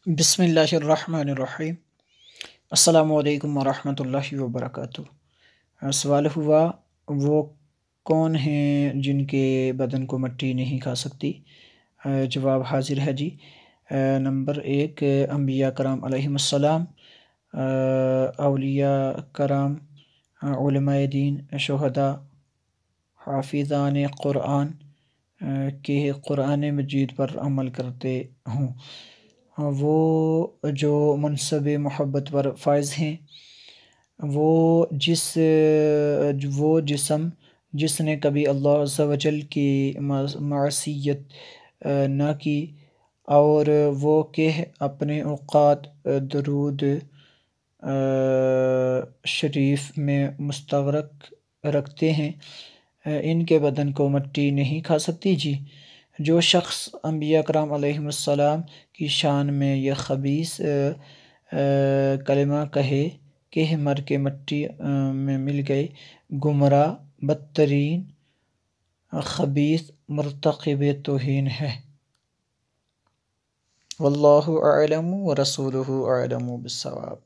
بسم اللہ الرحمن الرحیم۔ السلام علیکم ورحمۃ اللہ وبرکاتہ۔ سوال ہوا وہ کون ہیں جن کے بدن کو مٹی نہیں کھا سکتی؟ جواب حاضر ہے جی۔ نمبر 1 انبیاء کرام علیہم السلام، اولیاء کرام، علماء دین، شہداء، حافظان قرآن کہ قرآن مجید پر عمل کرتے ہوں، وہ جو منصب محبت پر فائز ہیں، وہ جسم جس نے کبھی اللہ عزوجل کی معصیت نہ کی، اور وہ کہ اپنے اوقات درود شریف میں مستغرق رکھتے ہیں، ان کے بدن کو مٹی نہیں کھا سکتی جی۔ جو شخص انبیاء کرام علیہم السلام کی شان میں یہ خبیث کلمہ کہے کہ مر کے مٹی میں مل گئے، گمراہ، بدترین، خبیث، مرتکب توہین ہے۔ واللہ اعلم ورسولہ اعلم بالصواب۔